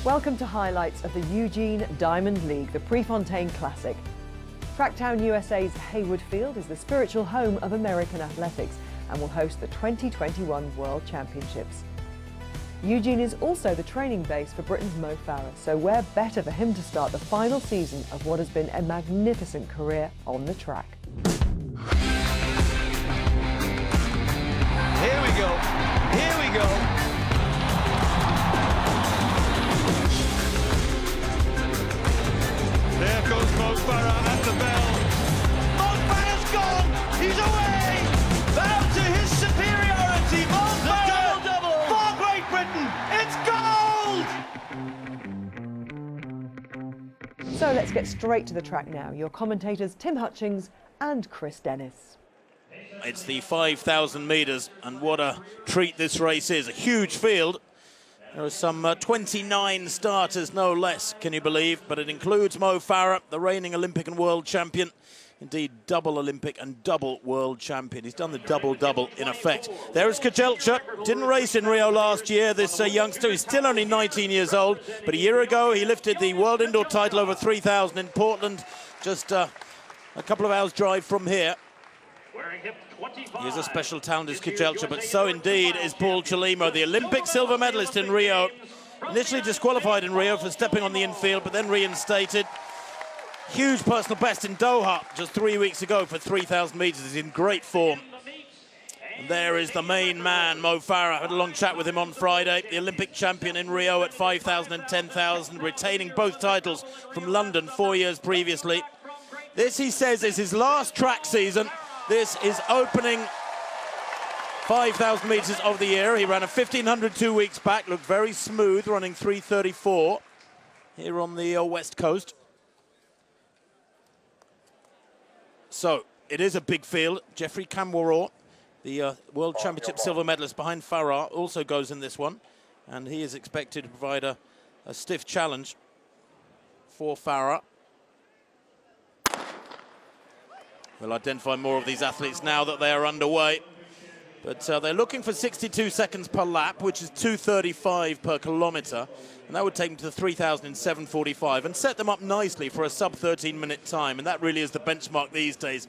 Welcome to highlights of the Eugene Diamond League, the Prefontaine Classic. Tracktown USA's Hayward Field is the spiritual home of American athletics and will host the 2021 World Championships. Eugene is also the training base for Britain's Mo Farah, so where better for him to start the final season of what has been a magnificent career on the track. Here we go, here we go. There goes Mo Farah at the bell. Mo Farah's gone, he's away! Down to his superiority, Mo Farah! Double for Great Britain, it's gold! So let's get straight to the track now. Your commentators Tim Hutchings and Chris Dennis. It's the 5,000 metres, and what a treat this race is. A huge field. There are some 29 starters, no less, can you believe? But it includes Mo Farah, the reigning Olympic and world champion. Indeed, double Olympic and double world champion. He's done the double-double in effect. There is Kejelcha. Didn't race in Rio last year, this youngster. He's still only 19 years old. But a year ago, he lifted the world indoor title over 3,000 in Portland, just a couple of hours' drive from here. He's a special talent, is Kejelcha, but so indeed is Paul Chelimo, the Olympic silver medalist in Rio. Initially disqualified in Rio for stepping on the infield, but then reinstated. Huge personal best in Doha just 3 weeks ago for 3,000 metres. He's in great form. And there is the main man, Mo Farah. I had a long chat with him on Friday. The Olympic champion in Rio at 5,000 and 10,000, retaining both titles from London 4 years previously. This, he says, is his last track season. This is opening 5,000 metres of the year. He ran a 1,500 2 weeks back, looked very smooth, running 3:34 here on the West Coast. So it is a big field. Jeffrey Kamworor, the World Championship silver medalist behind Farah, also goes in this one. And he is expected to provide a stiff challenge for Farah. We'll identify more of these athletes now that they are underway. But they're looking for 62 seconds per lap, which is 2:35 per kilometre. And that would take them to the 3,000 in 7:45 and set them up nicely for a sub-13-minute time. And that really is the benchmark these days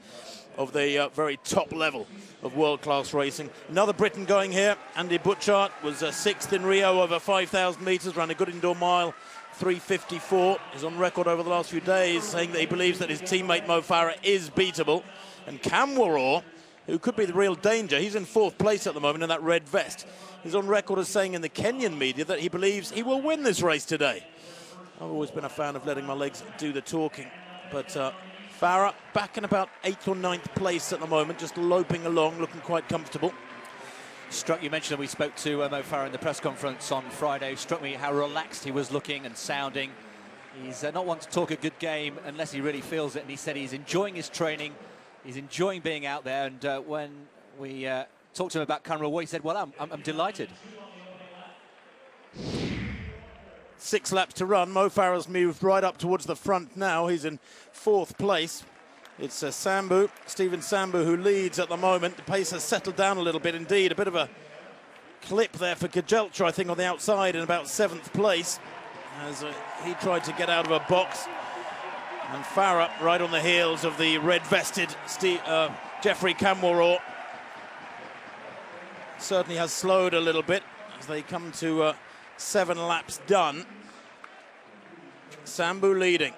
of the very top level of world-class racing. Another Briton going here, Andy Butchart, was sixth in Rio over 5,000 metres, ran a good indoor mile. 3:54 is on record over the last few days, saying that he believes that his teammate Mo Farah is beatable. And Kamworor, who could be the real danger, he's in fourth place at the moment in that red vest. He's on record as saying in the Kenyan media that he believes he will win this race today. I've always been a fan of letting my legs do the talking. But Farah back in about 8th or 9th place at the moment, just loping along, looking quite comfortable. Struck, you mentioned that we spoke to Mo Farah in the press conference on Friday. Struck me how relaxed he was looking and sounding. He's not one to talk a good game unless he really feels it. And he said he's enjoying his training. He's enjoying being out there. And when we talked to him about Kamworor, he said, well, I'm delighted. 6 laps to run. Mo Farah's moved right up towards the front now. He's in 4th place. It's Stephen Sambu, who leads at the moment. The pace has settled down a little bit indeed. A bit of a clip there for Kejelcha, I think, on the outside in about 7th place, as he tried to get out of a box. And Farah right on the heels of the red-vested Jeffrey Kamworor. Certainly has slowed a little bit as they come to 7 laps done. Sambu leading.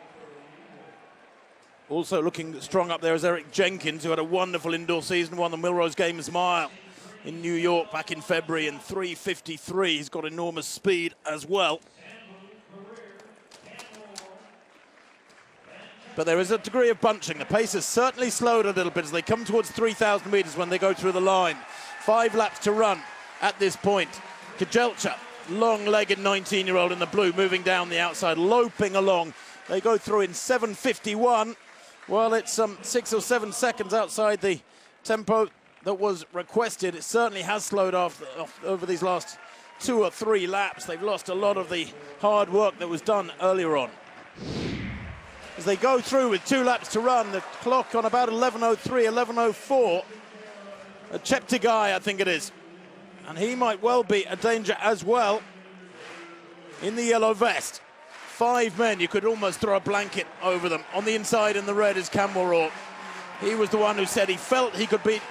Also looking strong up there is Eric Jenkins, who had a wonderful indoor season, won the Millrose Games Mile in New York back in February in 3:53. He's got enormous speed as well. But there is a degree of bunching. The pace has certainly slowed a little bit as they come towards 3,000 metres when they go through the line. 5 laps to run at this point. Kejelcha, long-legged 19-year-old in the blue, moving down the outside, loping along. They go through in 7:51. Well, it's 6 or 7 seconds outside the tempo that was requested. It certainly has slowed off over these last 2 or 3 laps. They've lost a lot of the hard work that was done earlier on. As they go through with 2 laps to run, the clock on about 11:03, 11:04. Cheptegei, I think it is. And he might well be a danger as well. in the yellow vest. 5 men, you could almost throw a blanket over them. On the inside in the red is Camwell. He was the one who said he felt he could beat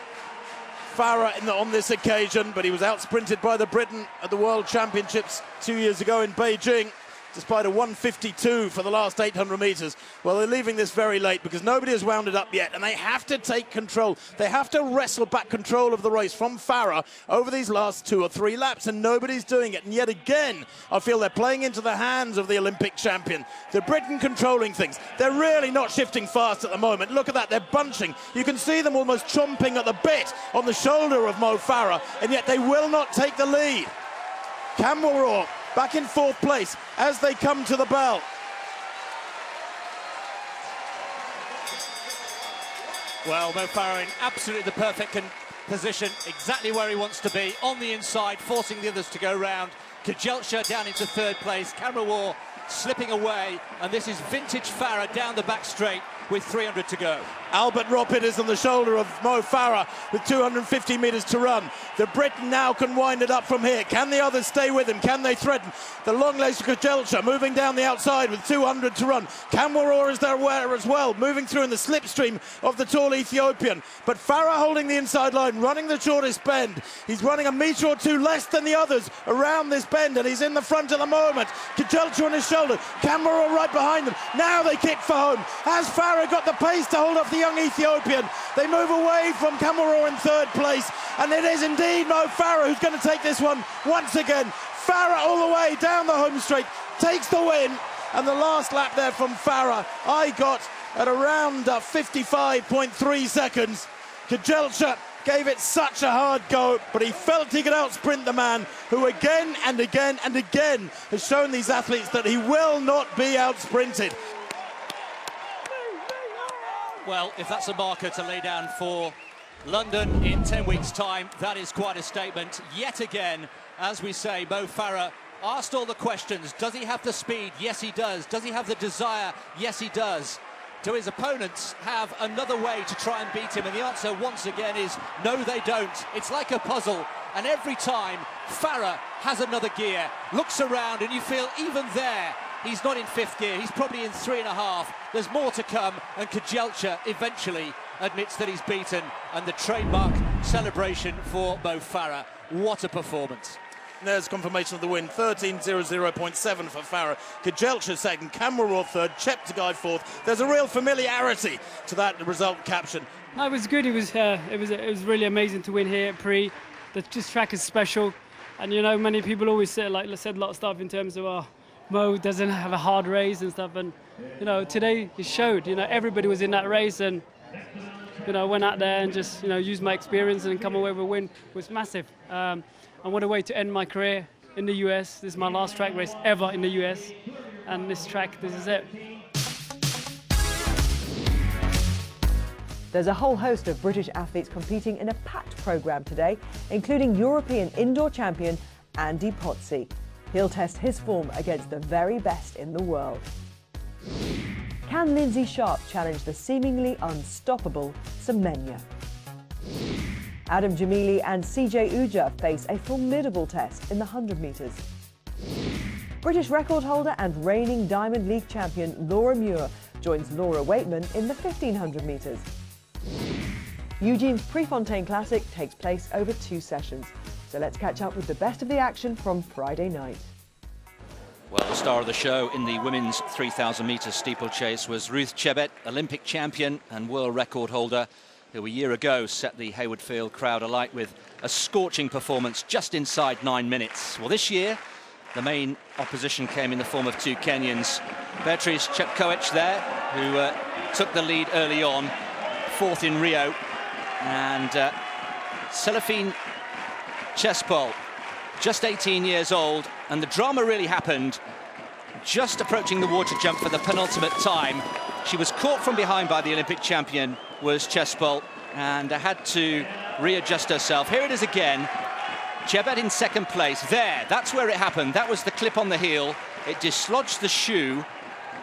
Farah on this occasion, but he was out-sprinted by the Briton at the World Championships 2 years ago in Beijing, despite a 1:52 for the last 800 metres. Well, they're leaving this very late because nobody has wound it up yet, and they have to take control. They have to wrestle back control of the race from Farah over these last 2 or 3 laps, and nobody's doing it. And yet again, I feel they're playing into the hands of the Olympic champion. The Britain controlling things. They're really not shifting fast at the moment. Look at that, they're bunching. You can see them almost chomping at the bit on the shoulder of Mo Farah, and yet they will not take the lead. Camwell back in 4th place as they come to the bell. Well, Mo Farah in absolutely the perfect position, exactly where he wants to be, on the inside, forcing the others to go round. Kejelcha down into 3rd place, Camwell slipping away, and this is vintage Farah down the back straight with 300 to go. Albert Roppit is on the shoulder of Mo Farah with 250 metres to run. The Briton now can wind it up from here. Can the others stay with him? Can they threaten? The long-laced Kejelcha moving down the outside with 200 to run. Camwell is there as well, moving through in the slipstream of the tall Ethiopian. But Farah holding the inside line, running the shortest bend. He's running a metre or 2 less than the others around this bend, and he's in the front at the moment. Kejelcha on his shoulder, Camwell right behind them. Now they kick for home. Has Farah got the pace to hold off the young Ethiopian? They move away from Camwell in 3rd place, and it is indeed Mo Farah who's going to take this one once again. Farah all the way down the home straight, takes the win, and the last lap there from Farah I got at around 55.3 seconds. Kejelcha gave it such a hard go, but he felt he could outsprint the man who again and again and again has shown these athletes that he will not be outsprinted. Well, if that's a marker to lay down for London in 10 weeks' time, that is quite a statement. Yet again, as we say, Mo Farah asked all the questions. Does he have the speed? Yes, he does. Does he have the desire? Yes, he does. Do his opponents have another way to try and beat him? And the answer, once again, is no, they don't. It's like a puzzle. And every time, Farah has another gear, looks around, and you feel even there, he's not in 5th gear, he's probably in 3.5. There's more to come, and Kejelcha eventually admits that he's beaten, and the trademark celebration for Mo Farah. What a performance. There's confirmation of the win, 13.00.7 for Farah. Kejelcha 2nd, Camwell 3rd, Cheptegei 4th. There's a real familiarity to that result caption. No, it was good. It was really amazing to win here at Prix. This track is special, and you know, many people always said a lot of stuff in terms of Mo doesn't have a hard race and stuff, and you know, today it showed. You know, everybody was in that race, and you know, went out there and just used my experience and come away with a win. It was massive. And what a way to end my career in the US. This is my last track race ever in the US, and this is it. There's a whole host of British athletes competing in a packed programme today, including European indoor champion Andy Potsy. He'll test his form against the very best in the world. Can Lindsay Sharp challenge the seemingly unstoppable Semenya? Adam Jamili and CJ Uja face a formidable test in the 100 metres. British record holder and reigning Diamond League champion Laura Muir joins Laura Waitman in the 1500 metres. Eugene's Prefontaine Classic takes place over 2 sessions. So let's catch up with the best of the action from Friday night. Well, the star of the show in the women's 3,000 metres steeplechase was Ruth Chebet, Olympic champion and world record holder, who a year ago set the Hayward Field crowd alight with a scorching performance just inside 9 minutes. Well, this year, the main opposition came in the form of 2 Kenyans. Beatrice Chepkoech there, who took the lead early on, 4th in Rio, and Celestine Chespol, just 18 years old, and the drama really happened just approaching the water jump for the penultimate time. She was caught from behind by the Olympic champion, was Chespol, and had to readjust herself. Here it is again. Chebet in 2nd place. There, that's where it happened. That was the clip on the heel. It dislodged the shoe,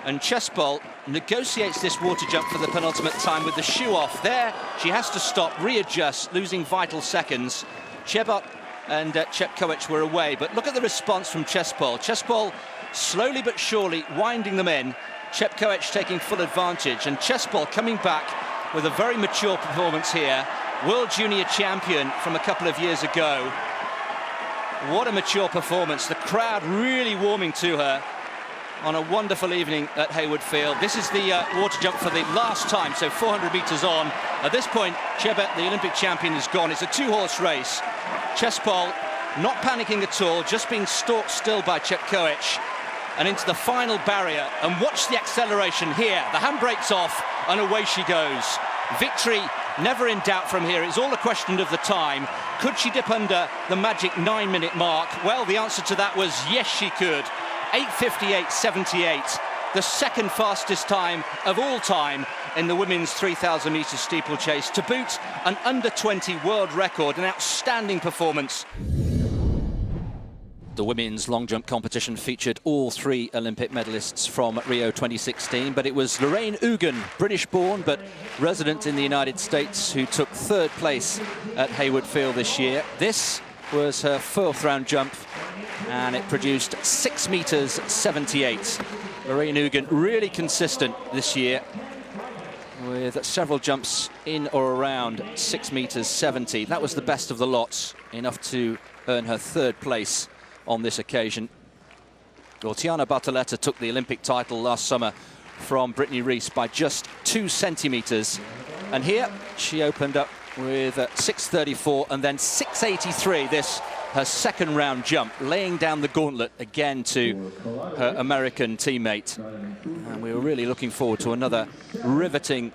and Chespol negotiates this water jump for the penultimate time with the shoe off. There, she has to stop, readjust, losing vital seconds. Chebet and Chepkoech were away, but look at the response from Chespol. Chespol slowly but surely winding them in. Chepkoech taking full advantage, and Chespol coming back with a very mature performance here. World Junior champion from a couple of years ago. What a mature performance. The crowd really warming to her on a wonderful evening at Hayward Field. This is the water jump for the last time, so 400 metres on. At this point, Chebet, the Olympic champion, is gone. It's a two-horse race. Chespol not panicking at all, just being stalked still by Chepkoech, and into the final barrier. And watch the acceleration here. The handbrake's off, and away she goes. Victory never in doubt from here. It's all a question of the time. Could she dip under the magic 9-minute mark? Well, the answer to that was yes, she could. 8:58.78, the second fastest time of all time in the women's 3,000 metre steeplechase. To boot, an under-20 world record, an outstanding performance. The women's long jump competition featured all three Olympic medalists from Rio 2016, but it was Lorraine Eugene, British-born but resident in the United States, who took third place at Hayward Field this year. This was her fourth round jump, and it produced 6 metres 78. Lorraine Eugene really consistent this year, with several jumps in or around 6 metres 70. That was the best of the lot, enough to earn her third place on this occasion. Well, Tiana Bartoletta took the Olympic title last summer from Brittany Reese by just 2 centimetres. And here she opened up with 6:34 and then 6:83. This, her second round jump, laying down the gauntlet again to her American teammate. And we were really looking forward to another riveting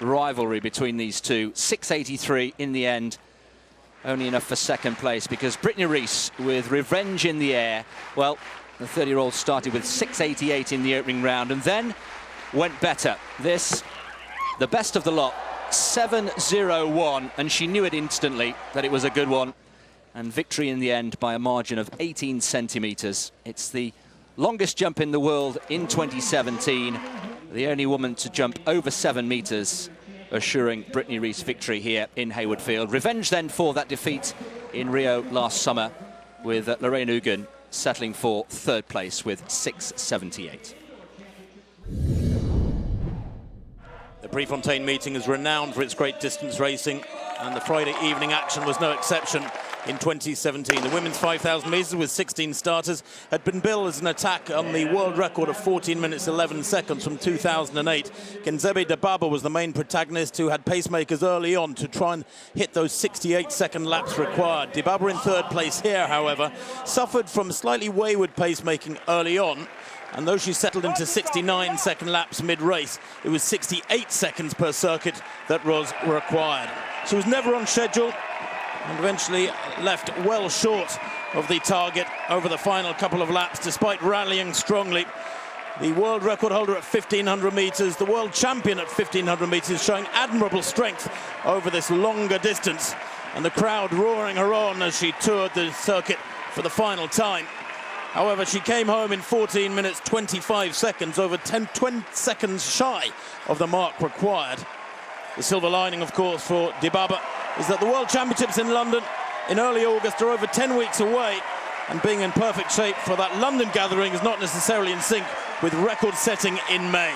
rivalry between these two. 6:83 in the end. Only enough for second place, because Brittany Reese, with revenge in the air, well, the 30-year-old started with 6:88 in the opening round and then went better. This, the best of the lot, 7:01, and she knew it instantly that it was a good one. And victory in the end by a margin of 18 centimetres. It's the longest jump in the world in 2017, the only woman to jump over 7 metres, assuring Brittany Reese victory here in Hayward Field. Revenge then for that defeat in Rio last summer, with Lorraine Eugene settling for third place with 6:78. The Prefontaine meeting is renowned for its great distance racing, and the Friday evening action was no exception in 2017. The women's 5,000 metres with 16 starters had been billed as an attack on the world record of 14 minutes 11 seconds from 2008. Genzebe Dibaba was the main protagonist, who had pacemakers early on to try and hit those 68-second laps required. Dibaba in third place here, however, suffered from slightly wayward pacemaking early on, and though she settled into 69-second laps mid-race, it was 68 seconds per circuit that was required. She was never on schedule, and eventually left well short of the target over the final couple of laps, despite rallying strongly. The world record holder at 1,500 metres, the world champion at 1,500 metres, showing admirable strength over this longer distance, and the crowd roaring her on as she toured the circuit for the final time. However, she came home in 14 minutes 25 seconds, over 20 seconds shy of the mark required. The silver lining, of course, for Dibaba is that the World Championships in London in early August are over 10 weeks away, and being in perfect shape for that London gathering is not necessarily in sync with record setting in May.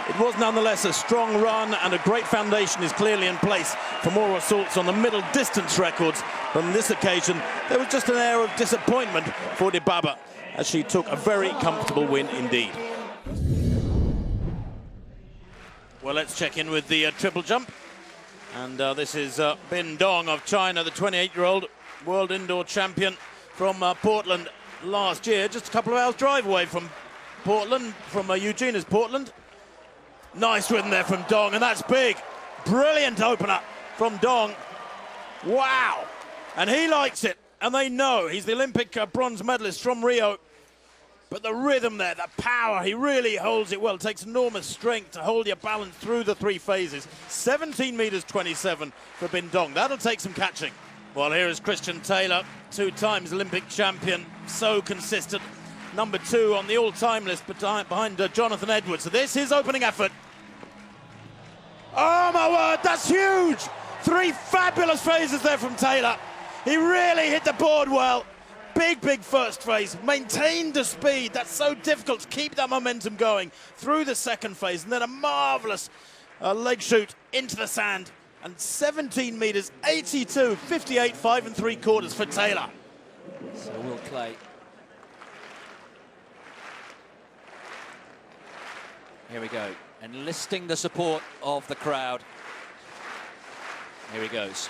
It was nonetheless a strong run, and a great foundation is clearly in place for more assaults on the middle distance records. But on this occasion, there was just an air of disappointment for Dibaba, as she took a very comfortable win indeed. Well, let's check in with the triple jump. And this is Bin Dong of China, the 28-year-old world indoor champion from Portland last year. Just a couple of hours drive away from Portland, from Eugene is Portland. Nice rhythm there from Dong, and that's big. Brilliant opener from Dong. Wow. And he likes it, and they know. He's the Olympic bronze medalist from Rio. But the rhythm there, the power, he really holds it well. It takes enormous strength to hold your balance through the three phases. 17 metres 27 for Bin Dong. That'll take some catching. Well, here is Christian Taylor, 2 times Olympic champion. So consistent. Number 2 on the all-time list behind Jonathan Edwards. So this, his opening effort. Oh, my word, that's huge. 3 fabulous phases there from Taylor. He really hit the board well. big first phase, maintained the speed. That's so difficult to keep that momentum going through the second phase, and then a marvellous leg shoot into the sand. And 17 metres, 82, 58, 5 3/4 for Taylor. So Will Clay. Here we go, enlisting the support of the crowd. Here he goes.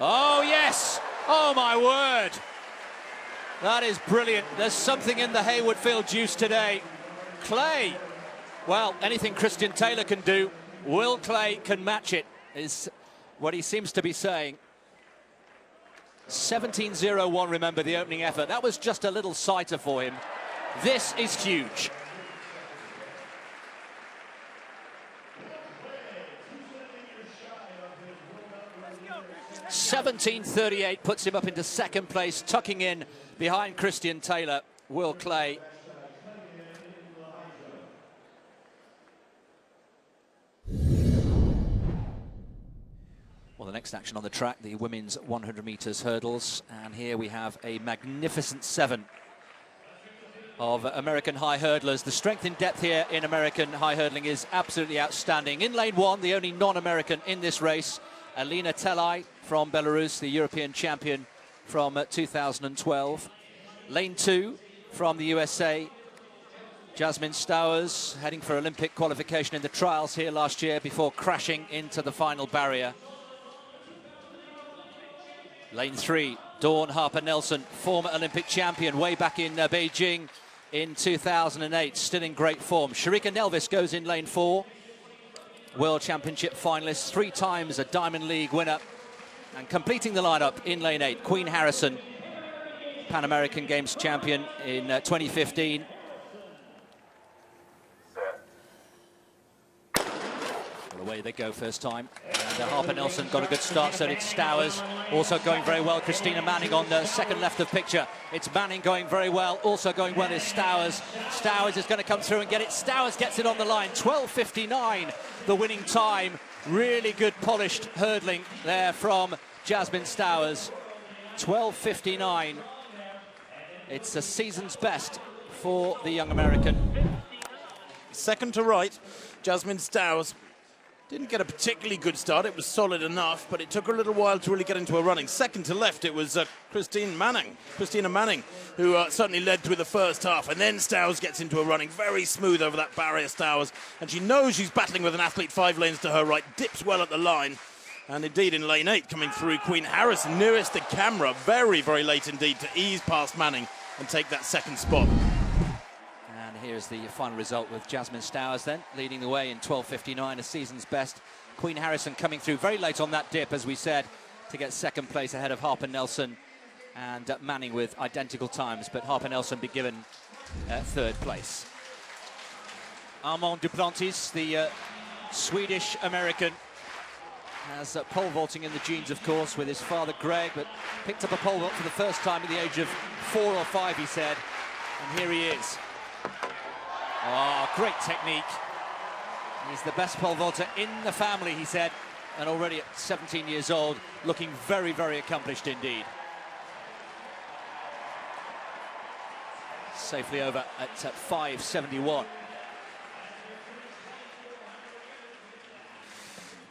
Oh, yes! Oh, my word! That is brilliant. There's something in the Hayward Field juice today. Clay, well, anything Christian Taylor can do, Will Clay can match it, is what he seems to be saying. 17:01, remember, the opening effort. That was just a little sighter for him. This is huge. (17:38) puts him up into second place, tucking in behind Christian Taylor, Will Clay. Well, the next action on the track, the women's 100 metres hurdles, and here we have a magnificent 7 of American high hurdlers. The strength in depth here in American high hurdling is absolutely outstanding. In lane 1, the only non-American in this race, Alina Telai from Belarus, the European champion from 2012. Lane 2 from the USA, Jasmine Stowers, heading for Olympic qualification in the trials here last year before crashing into the final barrier. Lane 3, Dawn Harper-Nelson, former Olympic champion way back in Beijing in 2008, still in great form. Sharika Nelvis goes in lane 4, World Championship finalist, 3 times a Diamond League winner, and completing the lineup in lane 8, Queen Harrison, Pan American Games champion in 2015. Well, away they go first time. And Harper-Nelson got a good start, so did Stowers. Also going very well, Christina Manning on the second left of picture. It's Manning going very well. Also going well is Stowers. Stowers is going to come through and get it. Stowers gets it on the line. 12:59, the winning time. Really good polished hurdling there from Jasmine Stowers. 12:59. It's a season's best for the young American. Second to right, Jasmine Stowers. Didn't get a particularly good start. It was solid enough, but it took her a little while to really get into her running. Second to left, it was Christina Manning, who certainly led through the first half. And then Stowers gets into her running. Very smooth over that barrier, Stowers. And she knows she's battling with an athlete 5 lanes to her right. Dips well at the line. And indeed, in lane 8, coming through, Queen Harrison, nearest the camera. Very, very late indeed to ease past Manning and take that second spot. And here's the final result with Jasmine Stowers then, leading the way in 12:59, a season's best. Queen Harrison coming through very late on that dip, as we said, to get second place ahead of Harper-Nelson and Manning with identical times, but Harper-Nelson be given third place. Armand Duplantis, the Swedish-American, has pole vaulting in the genes, of course, with his father Greg, but picked up a pole vault for the first time at the age of 4 or 5, he said, and here he is. Oh, great technique. He's the best pole vaulter in the family, he said, and already at 17 years old, looking very, very accomplished indeed. Safely over at 5:71.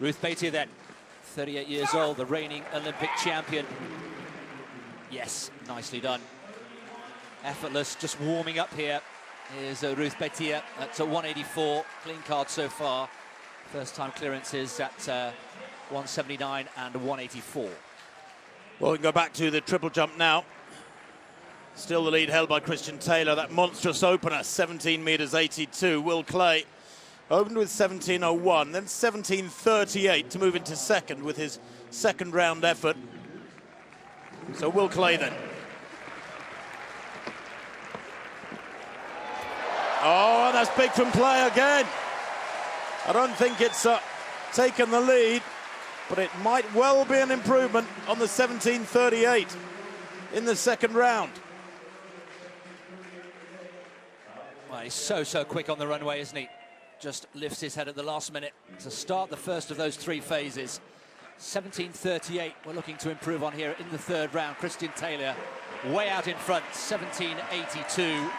Ruth Beatty then, 38 years old, the reigning Olympic champion. Yes, nicely done. Effortless, just warming up here. Here's Ruth Beatty at 184, clean card so far. First time clearances at 179 and 184. Well, we can go back to the triple jump now. Still the lead held by Christian Taylor. That monstrous opener, 17 metres 82. Will Clay opened with 17:01, then 17:38 to move into second with his second round effort. So Will Clay then. Oh, that's big from Clay again. I don't think it's taken the lead, but it might well be an improvement on the 17:38 in the second round. Well, he's so quick on the runway, isn't he? just lifts his head at the last minute to start the first of those three phases. 17:38 we're looking to improve on here in the third round. Christian Taylor way out in front, 17:82.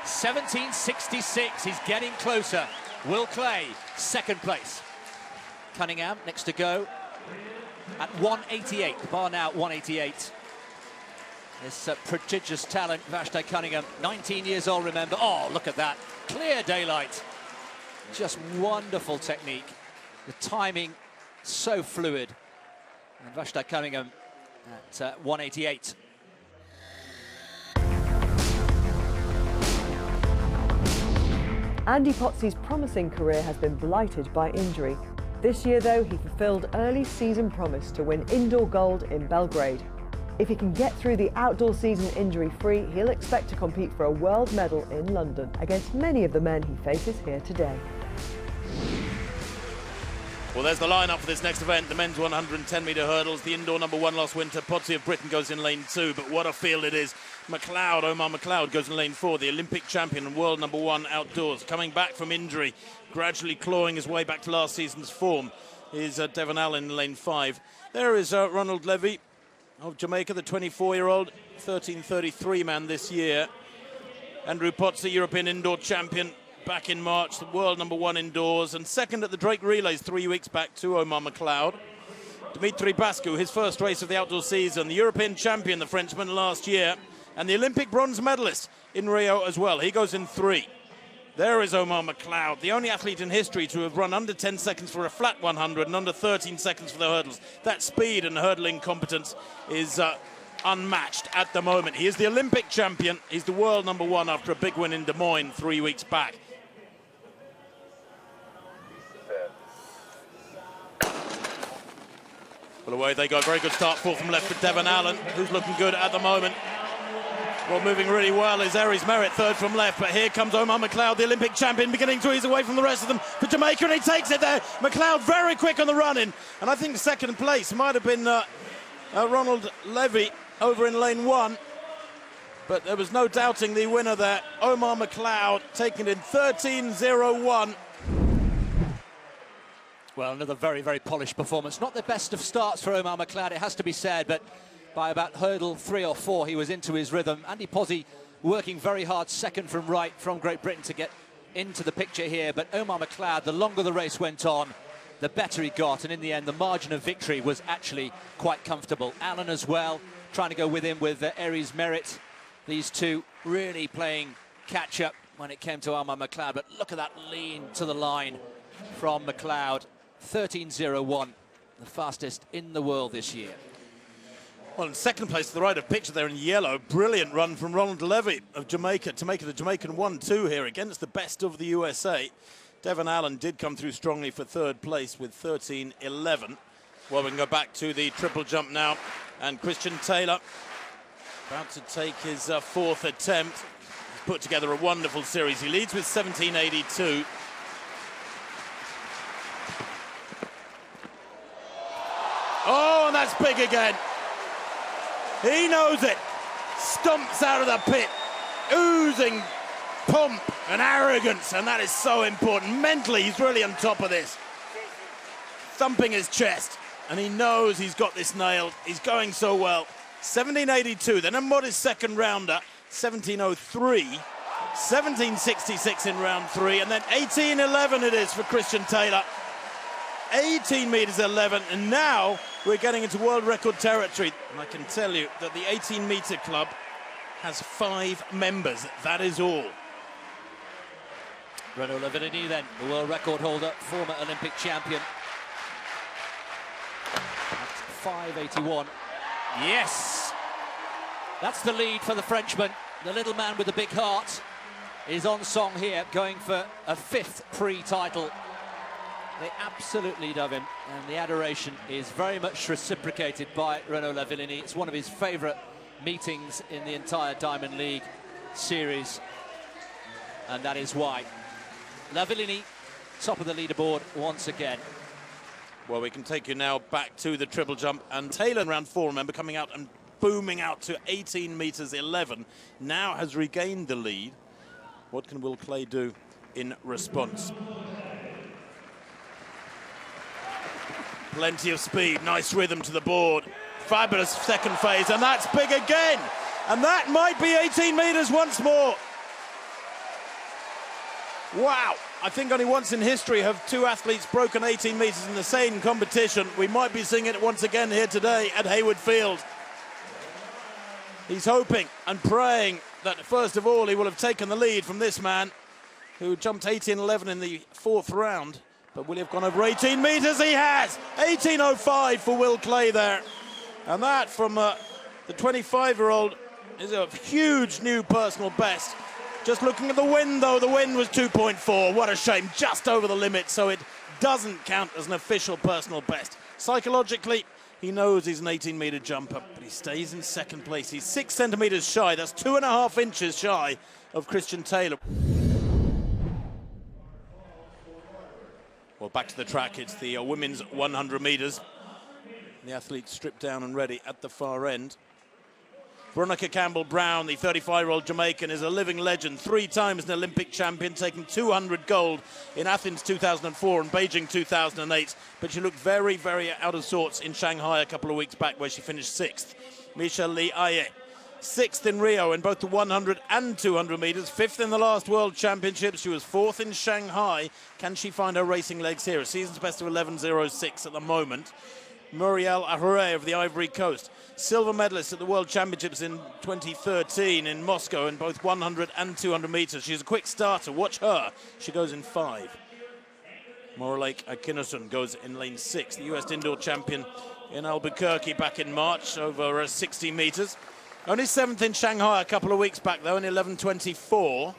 17:66, he's getting closer. Will Clay, second place. Cunningham next to go at 188, the bar now at 188. This prodigious talent, Vashti Cunningham, 19 years old, remember. Oh, look at that, clear daylight. Just wonderful technique. The timing, so fluid. And Vashti Cunningham at 188. Andy Potsy's promising career has been blighted by injury. This year, though, he fulfilled early season promise to win indoor gold in Belgrade. If he can get through the outdoor season injury-free, he'll expect to compete for a world medal in London against many of the men he faces here today. Well, there's the lineup for this next event, the men's 110-metre hurdles. The indoor number one last winter, Potsy of Britain, goes in lane 2, but what a field it is. McLeod, Omar McLeod, goes in lane 4, the Olympic champion and world number one outdoors. Coming back from injury, gradually clawing his way back to last season's form, is Devon Allen in lane 5. There is Ronald Levy of Jamaica, the 24-year-old, 13:33 man this year. Andrew Potsy, European indoor champion, back in March, the world number one indoors, and second at the Drake Relays 3 weeks back to Omar McLeod. Dimitri Bascu, his first race of the outdoor season, the European champion, the Frenchman, last year, and the Olympic bronze medalist in Rio as well. He goes in 3. There is Omar McLeod, the only athlete in history to have run under 10 seconds for a flat 100 and under 13 seconds for the hurdles. That speed and hurdling competence is unmatched at the moment. He is the Olympic champion. He's the world number one after a big win in Des Moines 3 weeks back. Well, away they go. Very good start, 4 from left for Devon Allen, who's looking good at the moment. Well, moving really well is Aries Merritt, 3rd from left, but here comes Omar McLeod, the Olympic champion, beginning to ease away from the rest of them for Jamaica, and he takes it there. McLeod very quick on the run-in, and I think second place might have been Ronald Levy over in lane 1, but there was no doubting the winner there. Omar McLeod taking it in 13:01. Well, another very, very polished performance. Not the best of starts for Omar McLeod, it has to be said, but by about hurdle 3 or 4, he was into his rhythm. Andy Potsy working very hard, second from right from Great Britain to get into the picture here. But Omar McLeod, the longer the race went on, the better he got. And in the end, the margin of victory was actually quite comfortable. Allen as well, trying to go with him with Aries Merritt. These two really playing catch-up when it came to Omar McLeod. But look at that lean to the line from McLeod. 13:01, the fastest in the world this year. Well, in second place to the right of picture there in yellow, brilliant run from Ronald Levy of Jamaica to make it a Jamaican 1-2 here against the best of the USA. Devon Allen did come through strongly for third place with 13:11. Well, we can go back to the triple jump now, and Christian Taylor about to take his 4th attempt. He's put together a wonderful series. He leads with 17:82. Oh, and that's big again. He knows it. Stomps out of the pit, oozing pomp and arrogance, and that is so important. Mentally, he's really on top of this. Thumping his chest, and he knows he's got this nailed. He's going so well. 17:82, then a modest second rounder, 17:03. 17:66 in round 3, and then 18:11 it is for Christian Taylor. 18 meters 11, and now we're getting into world record territory. And I can tell you that the 18-meter club has 5 members. That is all. Renaud Lavillenie then, the world record holder, former Olympic champion. That's 5:81. Yes! That's the lead for the Frenchman. The little man with the big heart is on song here, going for a 5th pre-title. They absolutely love him, and the adoration is very much reciprocated by Renaud Lavillenie. It's one of his favourite meetings in the entire Diamond League series, and that is why. Lavillenie, top of the leaderboard once again. Well, we can take you now back to the triple jump, and Taylor in round 4, remember, coming out and booming out to 18 meters 11, now has regained the lead. What can Will Clay do? in response. Plenty of speed, nice rhythm to the board. Fabulous second phase, and that's big again. And that might be 18 metres once more. Wow, I think only once in history have two athletes broken 18 metres in the same competition. We might be seeing it once again here today at Hayward Field. He's hoping and praying that first of all he will have taken the lead from this man who jumped 18.11 in the fourth round. But will he have gone over 18 metres? He has! 18.05 for Will Clay there. And that from the 25-year-old is a huge new personal best. Just looking at the wind, though, the wind was 2.4. What a shame, just over the limit, so it doesn't count as an official personal best. Psychologically, he knows he's an 18-metre jumper, but he stays in second place. He's 6 centimetres shy. That's 2.5 inches shy of Christian Taylor. Well, back to the track. It's the women's 100 metres. The athletes stripped down and ready at the far end. Veronica Campbell-Brown, the 35-year-old Jamaican, is a living legend. 3 times an Olympic champion, taking 200 gold in Athens 2004 and Beijing 2008. But she looked very, very out of sorts in Shanghai a couple of weeks back, where she finished 6th. Michelle Lee Aye, 6th in Rio in both the 100 and 200 metres, 5th in the last World Championships. She was 4th in Shanghai. Can she find her racing legs here? A season's best of 11.06 at the moment. Muriel Ahouré of the Ivory Coast, silver medalist at the World Championships in 2013 in Moscow in both 100 and 200 metres. She's a quick starter. Watch her. She goes in 5. Moralake Kinison goes in lane 6. The US indoor champion in Albuquerque back in March over 60 metres. Only 7th in Shanghai a couple of weeks back, though, in 11.24.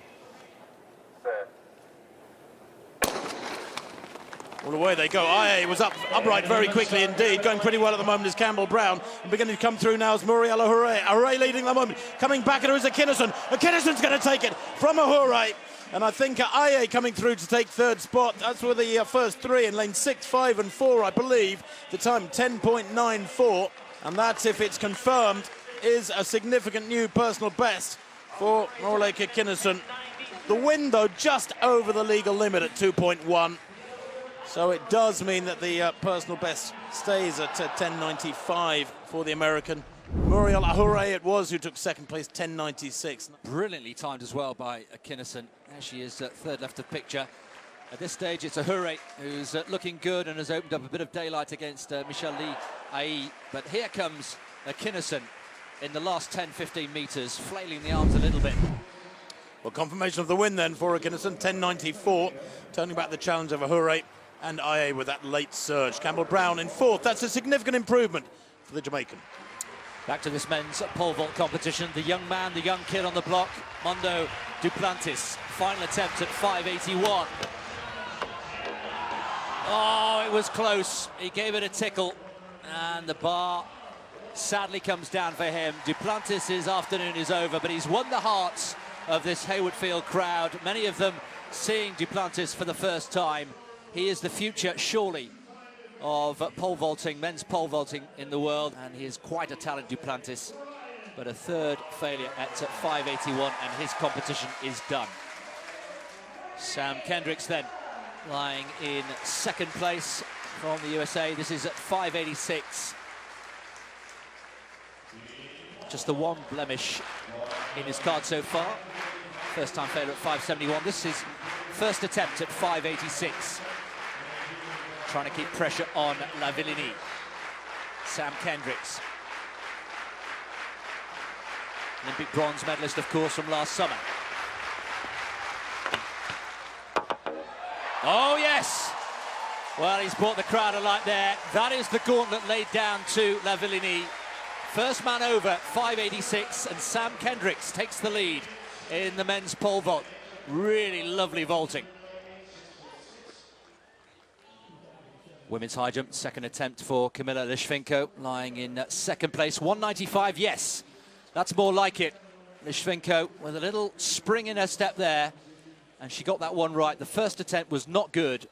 Well, away they go. Aye was upright very quickly indeed. Going pretty well at the moment is Campbell-Brown. And beginning to come through now is Muriel Ahouré. Ahouré leading at the moment. Coming back at her is Kinison. Kinison's going to take it from Ahouré. And I think Aye coming through to take 3rd spot. That's with the first 3 in lane 6, 5 and 4, I believe. The time 10.94. And that's, if it's confirmed, is a significant new personal best for Moralake Kinison. The wind, though, just over the legal limit at 2.1. So it does mean that the personal best stays at 10.95 for the American. Muriel Ahouré it was who took 2nd place, 10.96. Brilliantly timed as well by Kinison. There she is, 3rd left of picture. At this stage, it's Ahouré who's looking good and has opened up a bit of daylight against Michelle Lee Aye. But here comes Kinison in the last 10-15 metres, flailing the arms a little bit. Well, confirmation of the win then for Kinison, 10.94, turning back the challenge of Ahouré and Aye with that late surge. Campbell-Brown in 4th. That's a significant improvement for the Jamaican. Back to this men's pole vault competition. The young man, the young kid on the block, Mondo Duplantis. Final attempt at 5.81. Oh, it was close. He gave it a tickle, and the bar sadly comes down for him. Duplantis' afternoon is over, but he's won the hearts of this Hayward Field crowd. Many of them seeing Duplantis for the first time. He is the future, surely, of pole vaulting, men's pole vaulting in the world, and he is quite a talent, Duplantis. But a 3rd failure at 5.81, and his competition is done. Sam Kendricks then lying in 2nd place from the USA. This is at 5.86. Just the one blemish in his card so far. First time failure at 5.71. This is first attempt at 5.86. Trying to keep pressure on La Villini. Sam Kendricks. Olympic bronze medalist, of course, from last summer. Oh, yes! Well, he's brought the crowd alight there. That is the gauntlet laid down to La Villini. First man over, 5.86, and Sam Kendricks takes the lead in the men's pole vault. Really lovely vaulting. Women's high jump, 2nd attempt for Kamila Lishchenko, lying in 2nd place, 1.95, yes, that's more like it. Lishchenko with a little spring in her step there, and she got that one right. The first attempt was not good.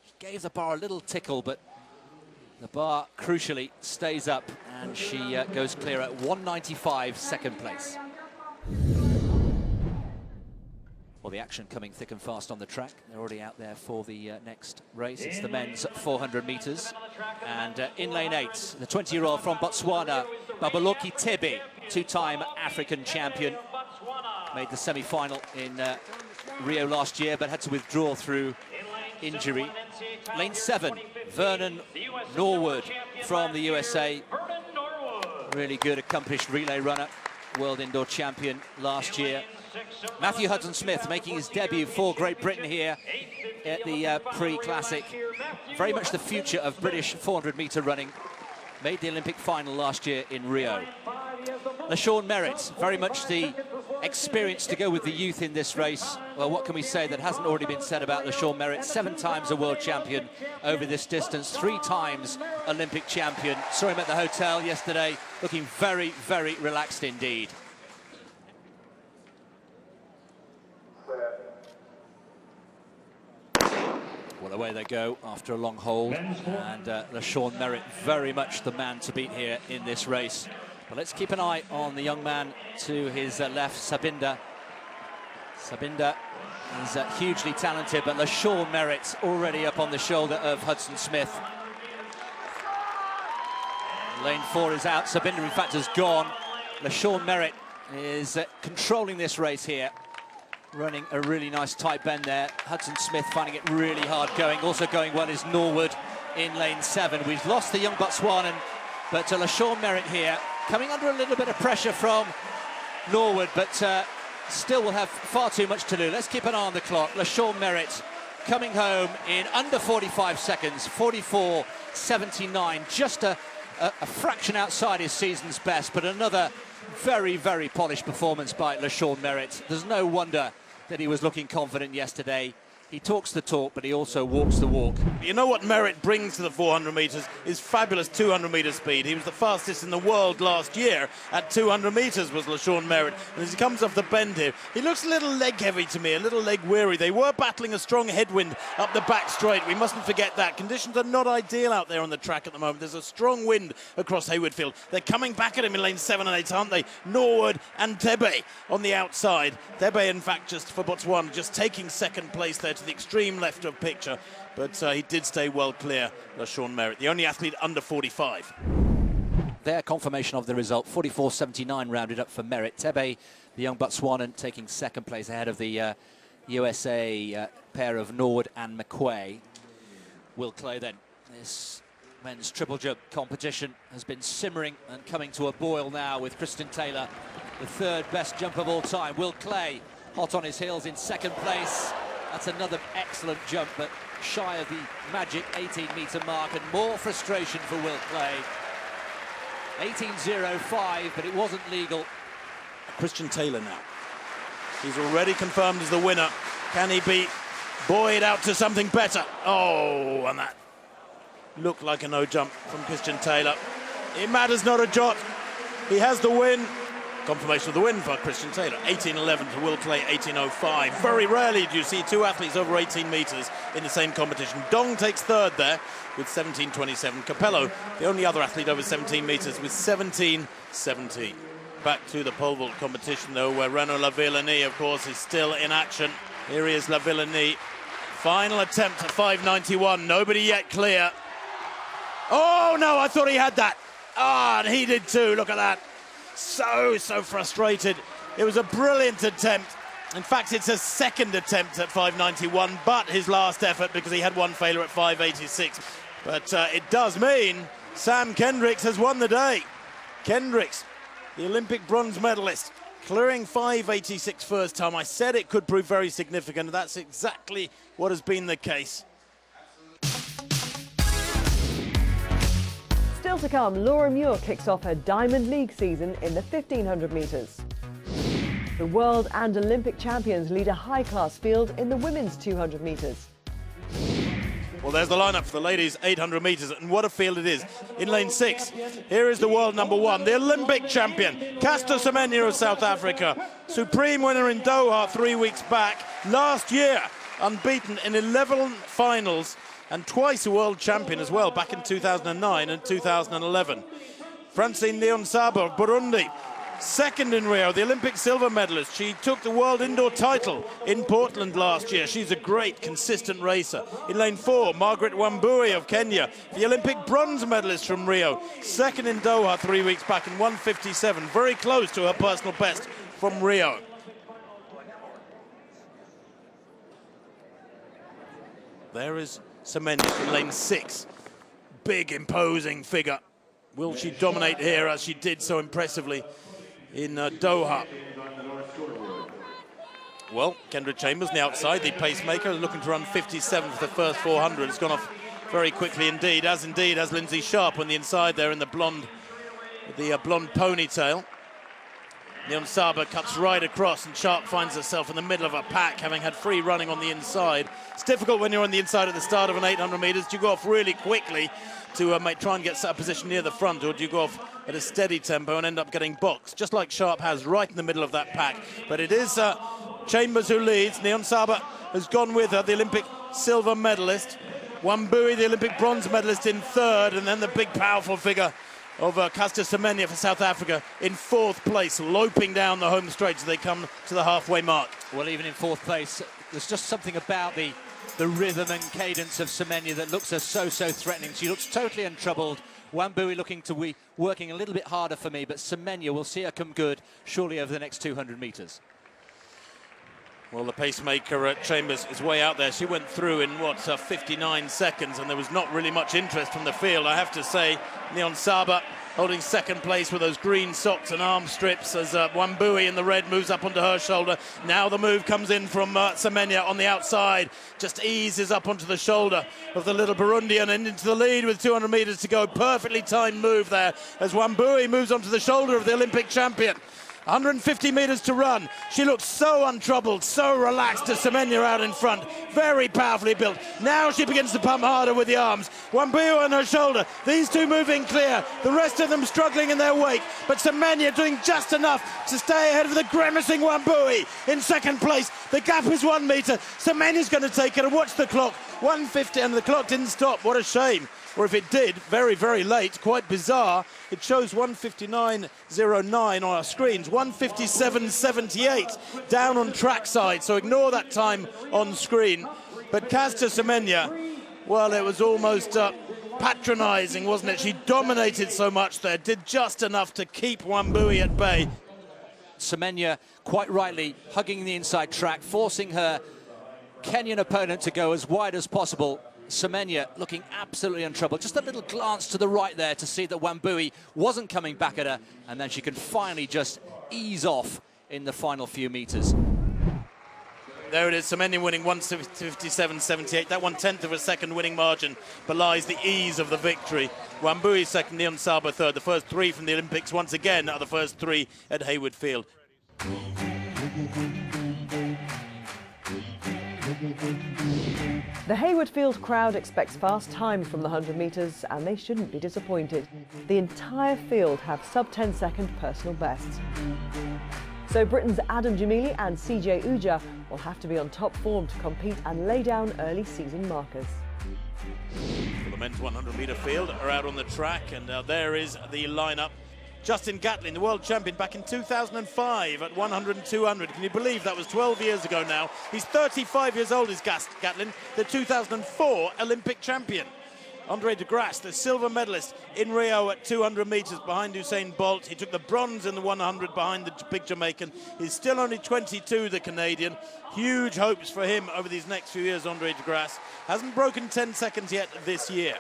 She gave the bar a little tickle, but the bar, crucially, stays up, and she goes clear at 1.95, 2nd place. Well, Well, the action coming thick and fast on the track. They're already out there for the next race. It's the men's 400 metres. And in lane 8, the 20-year-old from Botswana, Babaloki Tebe, two-time African champion. Made the semi-final in Rio last year, but had to withdraw through injury. Lane 7, Vernon Norwood from the USA. Really good, accomplished relay runner. World indoor champion last year. Matthew Hudson-Smith making his debut for Great Britain here at the pre-classic. Very much the future of British 400-metre running. Made the Olympic final last year in Rio. LaShawn Merritt, very much the experience to go with the youth in this race. Well, what can we say that hasn't already been said about LaShawn Merritt? 7 times a world champion over this distance, 3 times Olympic champion. Saw him at the hotel yesterday, looking very, very relaxed indeed. Well, away they go after a long hold, and LaShawn Merritt very much the man to beat here in this race. But let's keep an eye on the young man to his left, Sabinda. Sabinda is hugely talented, but LaShawn Merritt already up on the shoulder of Hudson-Smith. Lane 4 is out. Sabinda, in fact, has gone. LaShawn Merritt is controlling this race here. Running a really nice tight bend there. Hudson-Smith finding it really hard going. Also going well is Norwood in lane 7. We've lost the young Botswanan, but LaShawn Merritt here, coming under a little bit of pressure from Norwood, but still will have far too much to do. Let's keep an eye on the clock. LaShawn Merritt coming home in under 45 seconds, 44.79, just a fraction outside his season's best, but another very, very polished performance by LaShawn Merritt. There's no wonder that he was looking confident yesterday. He talks the talk, but he also walks the walk. You know what Merritt brings to the 400 metres is fabulous 200 metre speed. He was the fastest in the world last year at 200 metres was LaShawn Merritt. And as he comes off the bend here, he looks a little leg heavy to me, a little leg weary. They were battling a strong headwind up the back straight. We mustn't forget that. Conditions are not ideal out there on the track at the moment. There's a strong wind across Hayward Field. They're coming back at him in lane 7 and 8, aren't they? Norwood and Tebe on the outside. Tebe, in fact, just for Botswana, just taking second place there to the extreme left of picture, but he did stay well clear, LaShawn Merritt, the only athlete under 45. Their confirmation of the result, 44.79 rounded up for Merritt. Tebe, the young Botswanan, taking second place ahead of the USA pair of Norwood and McQuay. Will Clay then. This men's triple jump competition has been simmering and coming to a boil now with Christian Taylor, the 3rd best jump of all time. Will Clay hot on his heels in second place. That's another excellent jump, but shy of the magic 18-metre mark, and more frustration for Will Clay. 18.05, but it wasn't legal. Christian Taylor now. He's already confirmed as the winner. Can he be buoyed out to something better? Oh, and that looked like a no jump from Christian Taylor. It matters not a jot. He has the win. Confirmation of the win for Christian Taylor. 18.11 to Will Clay, 18.05. Very rarely do you see 2 athletes over 18 metres in the same competition. Dong takes 3rd there with 17.27. Capello, the only other athlete over 17 metres, with 17.17. Back to the pole vault competition, though, where Renaud Lavillenie, of course, is still in action. Here he is, Lavillenie. Final attempt at 5.91. Nobody yet clear. Oh, no, I thought he had that. Ah, and he did too. Look at that. So frustrated. It was a brilliant attempt. In fact, it's a 2nd attempt at 5.91, but his last effort, because he had one failure at 5.86. But it does mean Sam Kendricks has won the day. Kendricks, the Olympic bronze medalist, clearing 5.86 first time. I said it could prove very significant, and that's exactly what has been the case. Still to come, Laura Muir kicks off her Diamond League season in the 1500 metres. The world and Olympic champions lead a high-class field in the women's 200 metres. Well, there's the lineup for the ladies' 800 metres, and what a field it is. In lane 6, here is the world number 1, the Olympic champion, Caster Semenya of South Africa. Supreme winner in Doha 3 weeks back. Last year, unbeaten in 11 finals, and twice a world champion as well, back in 2009 and 2011. Francine Leon Sabo of Burundi, second in Rio, the Olympic silver medalist. She took the world indoor title in Portland last year. She's a great, consistent racer. In lane 4, Margaret Wambui of Kenya, the Olympic bronze medalist from Rio. Second in Doha 3 weeks back in 1:57, very close to her personal best from Rio. There is Semenya in lane 6. Big, imposing figure. Will she dominate here as she did so impressively in Doha? Well, Kendra Chambers on the outside, the pacemaker, looking to run 57 for the first 400. It's gone off very quickly indeed as Lindsay Sharp on the inside there in the blonde ponytail. Leon Saba cuts right across and Sharp finds herself in the middle of a pack, having had free running on the inside. It's difficult when you're on the inside at the start of an 800 metres. Do you go off really quickly to try and get a position near the front, or do you go off at a steady tempo and end up getting boxed, just like Sharp has right in the middle of that pack? But it is Chambers who leads. Leon Saba has gone with her, the Olympic silver medalist. Wambui, the Olympic bronze medalist, in third, and then the big powerful figure of Caster Semenya for South Africa in fourth place, loping down the home straight as they come to the halfway mark. Well, even in fourth place, there's just something about the rhythm and cadence of Semenya that looks so threatening. She looks totally untroubled. Wambui looking to be working a little bit harder for me, but Semenya will see her come good surely over the next 200 metres. Well, the pacemaker at Chambers is way out there. She went through in, 59 seconds, and there was not really much interest from the field, I have to say. Leon Saba holding second place with those green socks and arm strips as Wambui in the red moves up onto her shoulder. Now the move comes in from Semenya on the outside. Just eases up onto the shoulder of the little Burundian and into the lead with 200 metres to go. Perfectly timed move there as Wambui moves onto the shoulder of the Olympic champion. 150 metres to run. She looks so untroubled, so relaxed to Semenya out in front. Very powerfully built. Now she begins to pump harder with the arms. Wambui on her shoulder. These two moving clear. The rest of them struggling in their wake. But Semenya doing just enough to stay ahead of the grimacing Wambui in second place. The gap is 1 metre. Semenya's going to take it, and watch the clock. 1:50, and the clock didn't stop. What a shame. Or if it did, very, very late, quite bizarre. It shows 1:59.09 on our screens, 1:57.78 down on trackside, so ignore that time on screen. But Caster Semenya, well, it was almost patronising, wasn't it? She dominated so much there, did just enough to keep Wambui at bay. Semenya, quite rightly, hugging the inside track, forcing her Kenyan opponent to go as wide as possible. Semenya looking absolutely untroubled. Just a little glance to the right there to see that Wambui wasn't coming back at her, and then she can finally just ease off in the final few metres. There it is, Semenya winning 1:57.78. That 1/10 of a second winning margin belies the ease of the victory. Wambui second, Leon Saba third. The first three from the Olympics once again are the first three at Hayward Field. The Hayward Field crowd expects fast times from the 100 metres, and they shouldn't be disappointed. The entire field have sub-10 second personal bests. So Britain's Adam Jamili and CJ Uja will have to be on top form to compete and lay down early season markers. Well, the men's 100 metre field are out on the track, and there is the lineup. Justin Gatlin, the world champion back in 2005 at 100 and 200. Can you believe that was 12 years ago now? He's 35 years old, is Gatlin, the 2004 Olympic champion. Andre de Grasse, the silver medalist in Rio at 200 metres behind Usain Bolt. He took the bronze in the 100 behind the big Jamaican. He's still only 22, the Canadian. Huge hopes for him over these next few years, Andre de Grasse. Hasn't broken 10 seconds yet this year.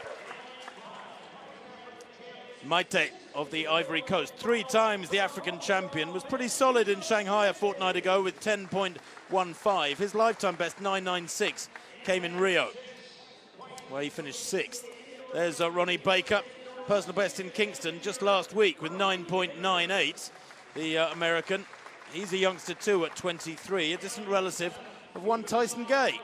Maite of the Ivory Coast, 3 times the African champion, was pretty solid in Shanghai a fortnight ago with 10.15. His lifetime best, 9.96, came in Rio, where he finished 6th. There's Ronnie Baker, personal best in Kingston just last week with 9.98. The American, he's a youngster too at 23, a distant relative of one Tyson Gay.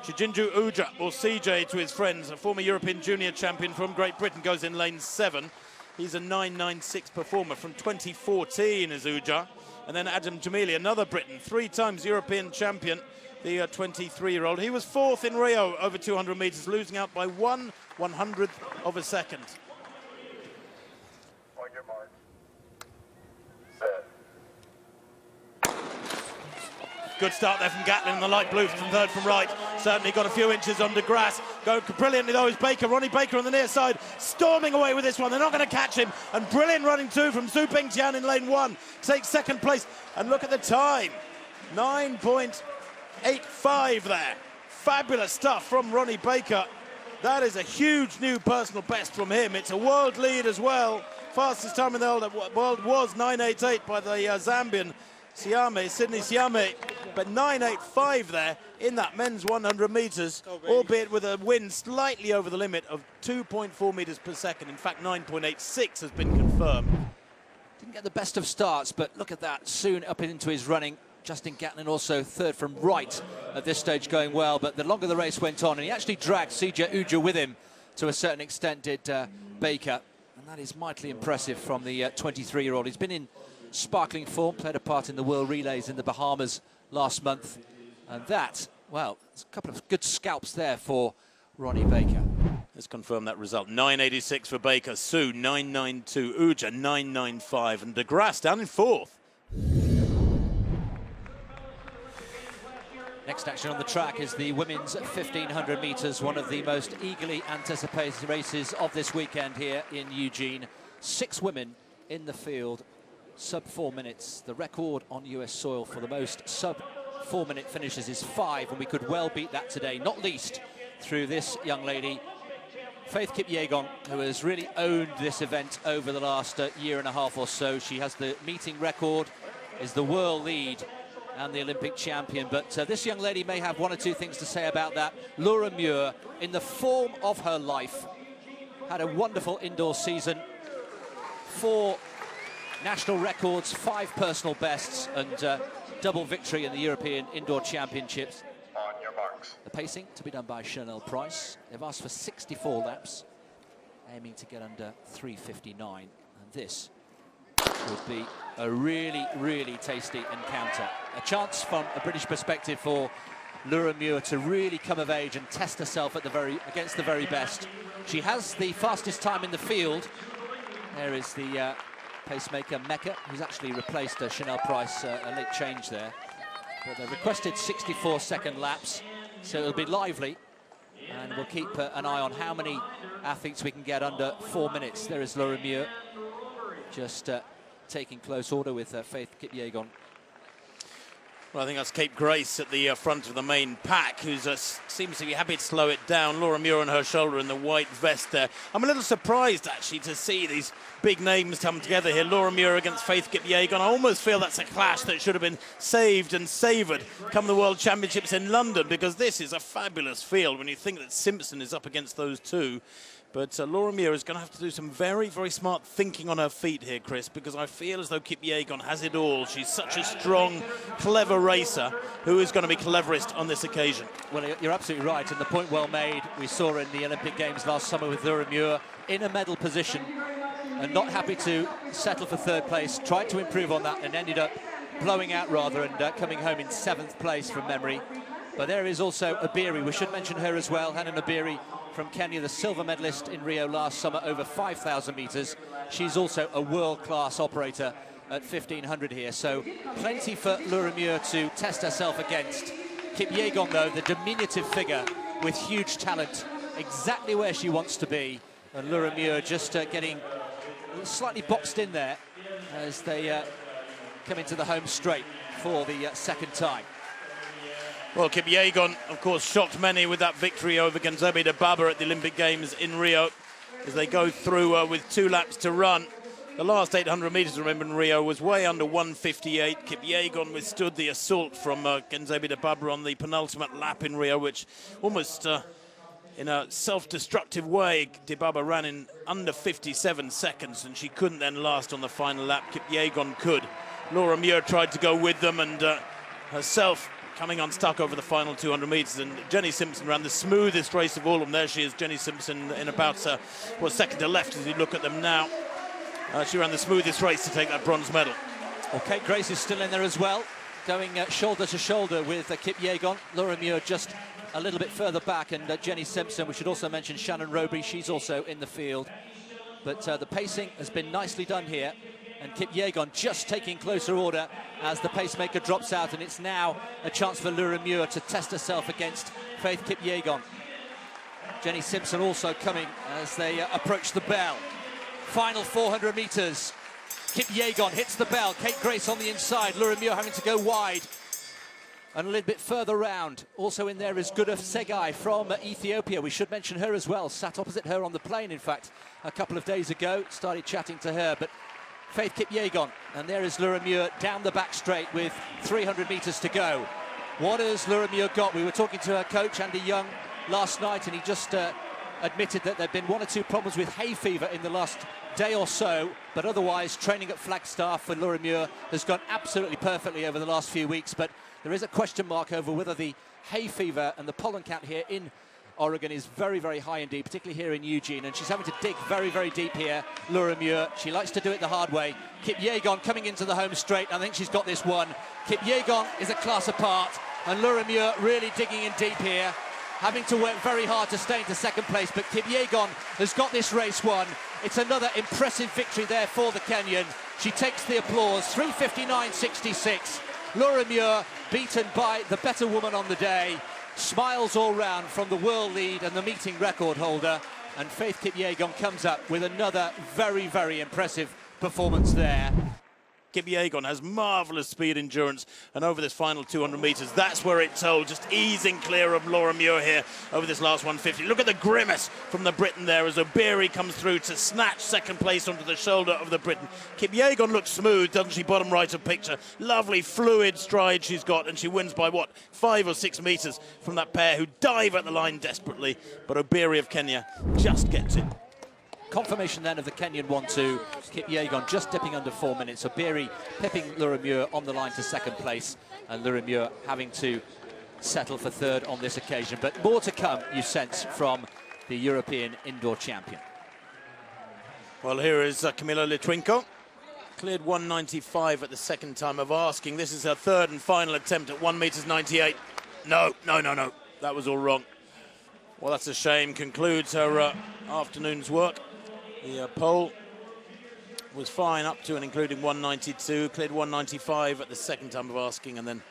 Chijinju Uja, or CJ to his friends, a former European junior champion from Great Britain, goes in lane 7. He's a 9.96 performer from 2014 is Uja. And then Adam Jamili, another Briton, 3 times European champion, the 23-year-old. He was 4th in Rio over 200 metres, losing out by 1/100th of a second. Good start there from Gatlin in the light blue from third from right. Certainly got a few inches under grass. Going brilliantly though is Baker. Ronnie Baker on the near side, storming away with this one. They're not going to catch him. And brilliant running too from Su Pingtian in lane 1. Takes second place. And look at the time. 9.85 there. Fabulous stuff from Ronnie Baker. That is a huge new personal best from him. It's a world lead as well. Fastest time in the world was 9.88 by the Zambian Sydney Siame, but 9.85 there in that men's 100 metres, albeit with a wind slightly over the limit of 2.4 metres per second. In fact, 9.86 has been confirmed. Didn't get the best of starts, but look at that, soon up into his running. Justin Gatlin also third from right at this stage, going well, but the longer the race went on, and he actually dragged Sija Uja with him to a certain extent, did Baker, and that is mightily impressive from the 23-year-old. He's been in sparkling form, played a part in the World Relays in the Bahamas last month, and that, well, there's a couple of good scalps there for Ronnie Baker. Let's confirm that result. 9.86 for Baker, Su 9.92, Uja 9.95, and De Grasse down in fourth. Next action on the track is the women's 1,500 metres, one of the most eagerly anticipated races of this weekend here in Eugene. 6 women in the field, sub 4 minutes. The record on US soil for the most sub 4 minute finishes is 5, and we could well beat that today, not least through this young lady, Faith Kipyegon, who has really owned this event over the last year and a half or so. She has the meeting record, is the world lead and the Olympic champion, but this young lady may have one or two things to say about that. Laura Muir, in the form of her life, had a wonderful indoor season, 4 national records, 5 personal bests, and double victory in the European Indoor Championships. On your marks. The pacing to be done by Chanel Price. They've asked for 64 laps, aiming to get under 3:59, and this would be a really, really tasty encounter. A chance from a British perspective for Laura Muir to really come of age and test herself at against the very best. She has the fastest time in the field. There is the pacemaker Mecca, who's actually replaced Chanel Price, a late change there. But they requested 64-second laps, so it'll be lively. And we'll keep an eye on how many athletes we can get under 4 minutes. There is Laura Muir, just taking close order with Faith Kipyegon. Well, I think that's Cape Grace at the front of the main pack, who seems to be happy to slow it down. Laura Muir on her shoulder in the white vest there. I'm a little surprised, actually, to see these big names come together here. Laura Muir against Faith Kipyegon. I almost feel that's a clash that should have been saved and savoured come the World Championships in London, because this is a fabulous field when you think that Simpson is up against those two. But Laura Muir is going to have to do some very, very smart thinking on her feet here, Chris, because I feel as though Kipyegon has it all. She's such a strong, clever racer who is going to be cleverest on this occasion. Well, you're absolutely right, and the point well made. We saw her in the Olympic Games last summer with Laura Muir in a medal position and not happy to settle for third place. Tried to improve on that and ended up blowing out rather and coming home in 7th place from memory. But there is also Abiri. We should mention her as well, Hannah Abiri from Kenya, the silver medalist in Rio last summer over 5,000 metres. She's also a world-class operator at 1,500 here. So plenty for Laura Muir to test herself against. Kipyegon, though, the diminutive figure with huge talent, exactly where she wants to be. And Laura Muir just getting slightly boxed in there as they come into the home straight for the second time. Well, Kipyegon, of course, shocked many with that victory over Gonzebe de Baba at the Olympic Games in Rio as they go through with 2 laps to run. The last 800 metres, remember, in Rio was way under 1:58. Kipyegon withstood the assault from Gonzebe de Baba on the penultimate lap in Rio, which almost in a self-destructive way, de Baba ran in under 57 seconds, and she couldn't then last on the final lap. Kipyegon could. Laura Muir tried to go with them and herself coming unstuck over the final 200 metres, and Jenny Simpson ran the smoothest race of all of them. There she is, Jenny Simpson, in about second to left as you look at them now. She ran the smoothest race to take that bronze medal. Okay, Grace is still in there as well, going shoulder to shoulder with Kipyegon. Laura Muir just a little bit further back, and Jenny Simpson. We should also mention Shannon Roby, she's also in the field. But the pacing has been nicely done here. And Kipyegon just taking closer order as the pacemaker drops out, and it's now a chance for Laura Muir to test herself against Faith Kipyegon. Jenny Simpson also coming as they approach the bell. Final 400 metres. Kipyegon hits the bell. Kate Grace on the inside. Laura Muir having to go wide. And a little bit further round. Also in there is Gudaf Segai from Ethiopia. We should mention her as well. Sat opposite her on the plane, in fact, a couple of days ago. Started chatting to her. But Faith Kipyegon. And there is Laura Muir down the back straight with 300 metres to go. What has Laura Muir got? We were talking to her coach, Andy Young, last night, and he just admitted that there'd been 1 or 2 problems with hay fever in the last day or so, but otherwise training at Flagstaff for Laura Muir has gone absolutely perfectly over the last few weeks. But there is a question mark over whether the hay fever and the pollen count here in Oregon is very, very high indeed, particularly here in Eugene, and she's having to dig very, very deep here, Laura Muir. She likes to do it the hard way. Kipyegon coming into the home straight. I think she's got this one. Kipyegon is a class apart, and Laura Muir really digging in deep here, having to work very hard to stay into second place, but Kipyegon has got this race won. It's another impressive victory there for the Kenyan. She takes the applause, 3:59.66. Laura Muir beaten by the better woman on the day. Smiles all round from the world lead and the meeting record holder. And Faith Kipyegon comes up with another very, very impressive performance there. Kipyegon has marvellous speed endurance, and over this final 200 metres, that's where it told, just easing clear of Laura Muir here over this last 150. Look at the grimace from the Briton there as O'Beary comes through to snatch second place onto the shoulder of the Briton. Kipyegon looks smooth, doesn't she, bottom right of picture? Lovely fluid stride she's got, and she wins by, what, 5 or 6 metres from that pair who dive at the line desperately, but O'Beary of Kenya just gets it. Confirmation then of the Kenyan 1-2. Kipyegon just dipping under 4 minutes. So Beery pipping Laura Muir on the line to second place, and Laura Muir having to settle for third on this occasion. But more to come, you sense, from the European indoor champion. Well, here is Camila Litwinko. Cleared 195 at the second time of asking. This is her third and final attempt at 1.98 meters. No. That was all wrong. Well, that's a shame. Concludes her afternoon's work. The pole was fine up to and including 192, cleared 195 at the second time of asking, and then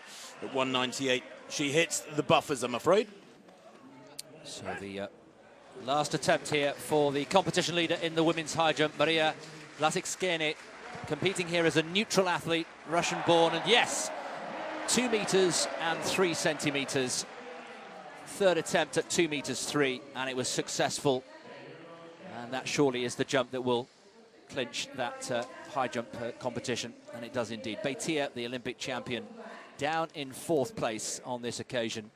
at 198 she hits the buffers, I'm afraid. So the last attempt here for the competition leader in the women's high jump, Maria Lasik-Skene, competing here as a neutral athlete, Russian-born, and yes, 2 meters and 3 centimeters. Third attempt at 2 meters 3, and it was successful. And that surely is the jump that will clinch that high jump competition, and it does indeed. Beitia, the Olympic champion, down in 4th place on this occasion.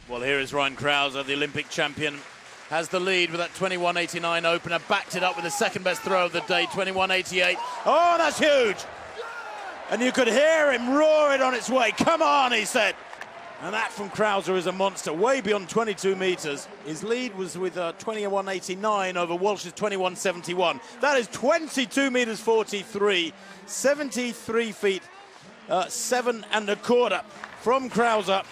Well, here is Ryan Krauser, the Olympic champion, has the lead with that 21.89 opener, backed it up with the second best throw of the day, 21.88. Oh, that's huge! And you could hear him roar it on its way. Come on, he said. And that from Krauser is a monster, way beyond 22 metres. His lead was with 21.89 over Walsh's 21.71. That is 22 metres 43, 73 feet, 7 1/4 from Krauser.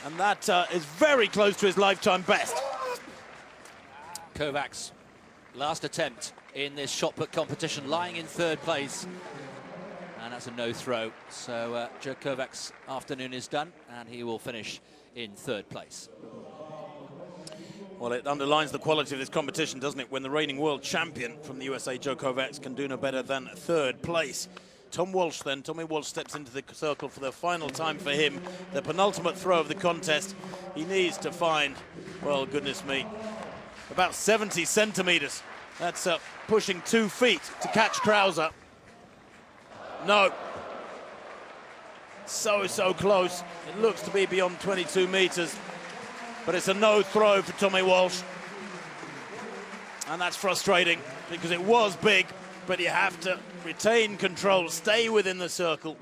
And that is very close to his lifetime best. Kovacs, last attempt in this shot put competition, lying in 3rd place. And that's a no throw. So Joe Kovacs' afternoon is done, and he will finish in 3rd place. Well, it underlines the quality of this competition, doesn't it? When the reigning world champion from the USA, Joe Kovacs, can do no better than 3rd place. Tom Walsh then, Tommy Walsh steps into the circle for the final time for him. The penultimate throw of the contest. He needs to find, well, goodness me, about 70 centimetres. That's pushing 2 feet to catch Krauser. No. So close. It looks to be beyond 22 metres. But it's a no throw for Tommy Walsh. And that's frustrating because it was big, but you have to retain control, stay within the circle.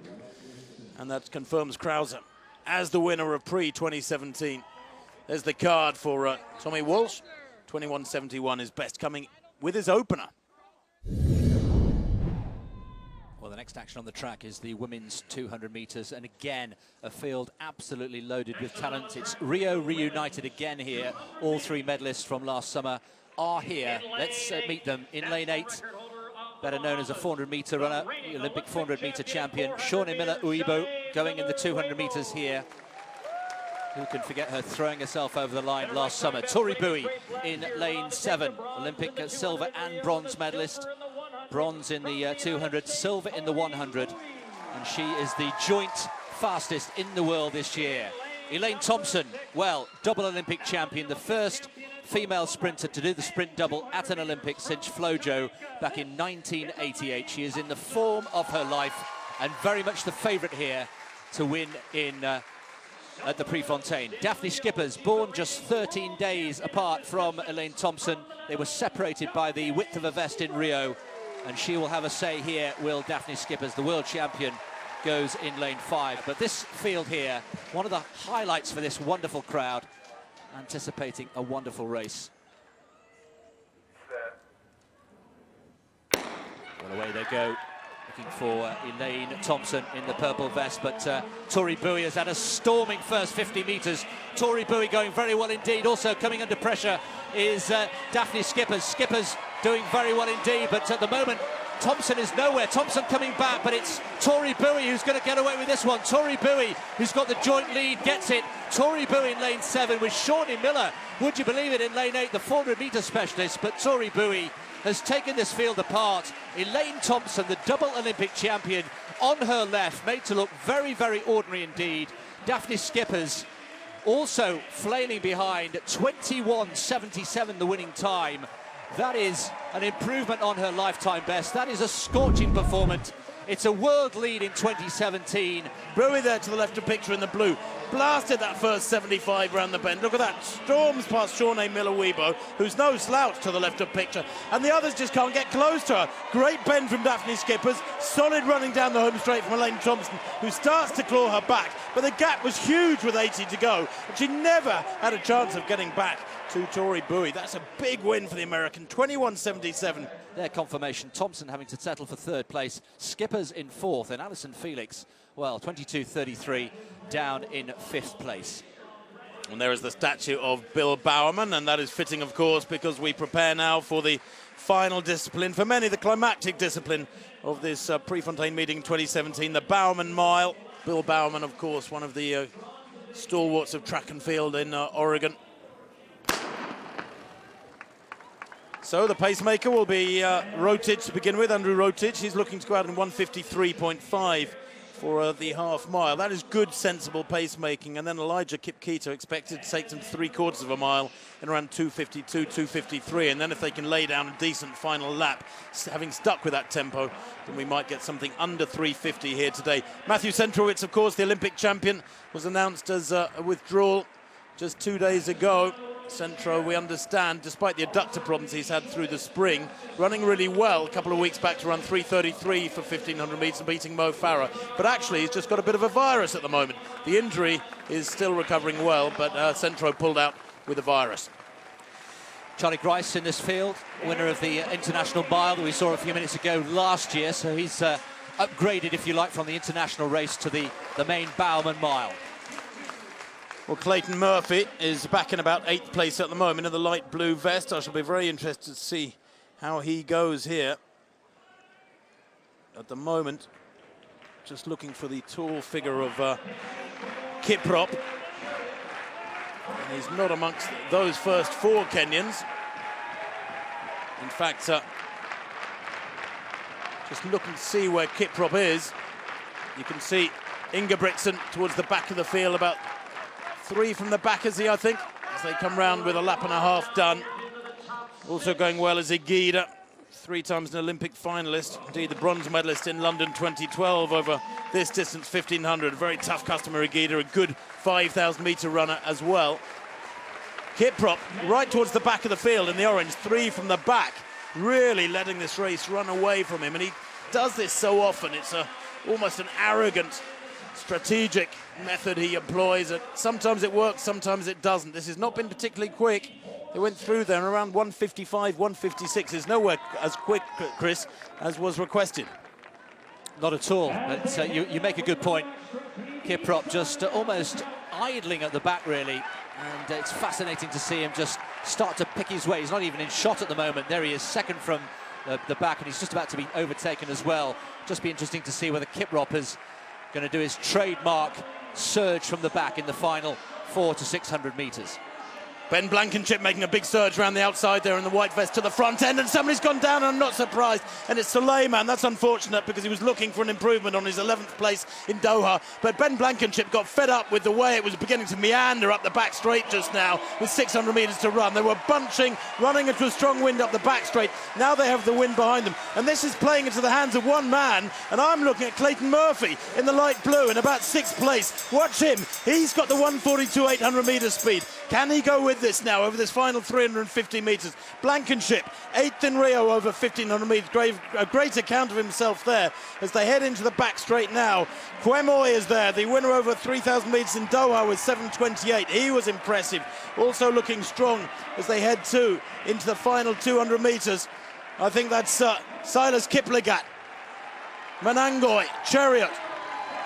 And that confirms Krauser as the winner of pre-2017. There's the card for Tommy Walsh. 21.71 is best, coming with his opener. Well, the next action on the track is the women's 200 metres, and again, a field absolutely loaded with talent. It's Rio reunited again here, all 3 medalists from last summer are here. Let's meet them. In lane 8, better known as a 400-meter runner, the Olympic 400-meter champion, Shawnee Miller-Uibo, going in the 200 meters here. Who can forget her throwing herself over the line last summer? Tori Bowie in lane 7, Olympic silver and bronze medalist. Bronze in the 200, silver in the 100. And she is the joint fastest in the world this year. Elaine Thompson, well, double Olympic champion, the first female sprinter to do the sprint double at an Olympics since Flojo back in 1988. She is in the form of her life and very much the favourite here to win in at the Prefontaine. Daphne Skippers, born just 13 days apart from Elaine Thompson. They were separated by the width of a vest in Rio, and she will have a say here. Will Daphne Skippers, the world champion, goes in lane 5. But this field here, one of the highlights for this wonderful crowd, anticipating a wonderful race. Well, away they go, looking for Elaine Thompson in the purple vest, but Tori Bowie has had a storming first 50 metres. Tori Bowie going very well indeed. Also coming under pressure is Daphne Skippers. Skippers doing very well indeed, but at the moment Thompson is nowhere. Thompson coming back, but it's Tori Bowie who's going to get away with this one. Tori Bowie, who's got the joint lead, gets it. Tori Bowie in lane 7 with Shawnee Miller, would you believe it, in lane 8, the 400-metre specialist. But Tori Bowie has taken this field apart. Elaine Thompson, the double Olympic champion, on her left, made to look very, very ordinary indeed. Daphne Skippers also flailing behind, 21.77 the winning time. That is an improvement on her lifetime best. That is a scorching performance. It's a world lead in 2017. Bowie there to the left of picture in the blue. Blasted that first 75 round the bend. Look at that. Storms past Shawnee Miller-Uibo, who's no slouch to the left of picture. And the others just can't get close to her. Great bend from Daphne Skippers. Solid running down the home straight from Elaine Thompson, who starts to claw her back. But the gap was huge with 80 to go. And she never had a chance of getting back to Tori Bowie. That's a big win for the American. 21.77. Their confirmation. Thompson having to settle for 3rd place. Skippers in 4th, and Alison Felix, well, 22.33 down in 5th place. And there is the statue of Bill Bowerman, and that is fitting, of course, because we prepare now for the final discipline, for many the climactic discipline of this Prefontaine meeting 2017, the Bowerman Mile. Bill Bowerman, of course, one of the stalwarts of track and field in Oregon. So the pacemaker will be Rotich to begin with, Andrew Rotich. He's looking to go out in 1:53.5 for the half mile. That is good, sensible pacemaking. And then Elijah Kipketer expected to take them 3/4 of a mile in around 2:52, 2:53. And then if they can lay down a decent final lap, having stuck with that tempo, then we might get something under 3:50 here today. Matthew Centrowitz, of course, the Olympic champion, was announced as a withdrawal just 2 days ago. Centro, we understand, despite the adductor problems he's had through the spring, running really well a couple of weeks back to run 3:33 for 1,500 metres and beating Mo Farah. But actually, he's just got a bit of a virus at the moment. The injury is still recovering well, but Centro pulled out with a virus. Charlie Grice in this field, winner of the International Mile that we saw a few minutes ago last year. So he's upgraded, if you like, from the international race to the main Bowerman Mile. Well, Clayton Murphy is back in about 8th place at the moment in the light blue vest. I shall be very interested to see how he goes here. At the moment, just looking for the tall figure of Kiprop. And he's not amongst those first 4 Kenyans. In fact, just looking to see where Kiprop is. You can see Ingebrigtsen towards the back of the field, about 3 from the back, is he, I think, as they come round with a lap and a half done. Also going well is Igida, 3 times an Olympic finalist, indeed the bronze medalist in London 2012 over this distance, 1,500. Very tough customer, Igida, a good 5,000 metre runner as well. Kiprop right towards the back of the field in the orange, 3 from the back, really letting this race run away from him, and he does this so often. It's almost an arrogant, strategic method he employs. Sometimes it works, sometimes it doesn't. This has not been particularly quick. They went through there around 1:55, 1:56. Is nowhere as quick, Chris, as was requested. Not at all, but you make a good point. Kiprop just almost idling at the back, really, and it's fascinating to see him just start to pick his way. He's not even in shot at the moment. There he is, second from the back, and he's just about to be overtaken as well. Just be interesting to see whether Kiprop is going to do his trademark surge from the back in the final 400 to 600 metres. Ben Blankenship making a big surge around the outside there in the white vest to the front end, and somebody's gone down, and I'm not surprised. And it's Suleiman. That's unfortunate because he was looking for an improvement on his 11th place in Doha. But Ben Blankenship got fed up with the way it was beginning to meander up the back straight just now with 600 metres to run. They were bunching, running into a strong wind up the back straight. Now they have the wind behind them. And this is playing into the hands of one man. And I'm looking at Clayton Murphy in the light blue in about 6th place. Watch him. He's got the 1:42 800 metre speed. Can he go with this now over this final 350 metres? Blankenship, 8th in Rio over 1,500 metres. A great account of himself there as they head into the back straight now. Quemoy is there, the winner over 3,000 metres in Doha with 7:28. He was impressive, also looking strong as they head into the final 200 metres. I think that's Silas Kiplagat, Manangoy, Chariot,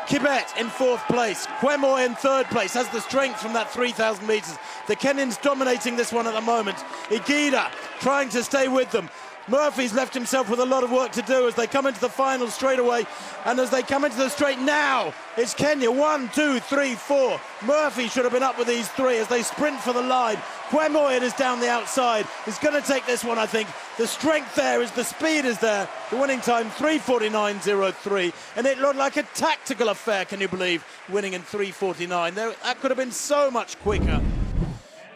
Kibet in 4th place, Quemoy in 3rd place, has the strength from that 3,000 metres. The Kenyans dominating this one at the moment. Igida trying to stay with them. Murphy's left himself with a lot of work to do as they come into the final straight away. And as they come into the straight now, it's Kenya, 1, 2, 3, 4. Murphy should have been up with these 3 as they sprint for the line. Quemoy is down the outside. He's going to take this one, I think. The strength there is, the speed is there. The winning time, 3:49.03. And it looked like a tactical affair, can you believe, winning in 3:49. That could have been so much quicker.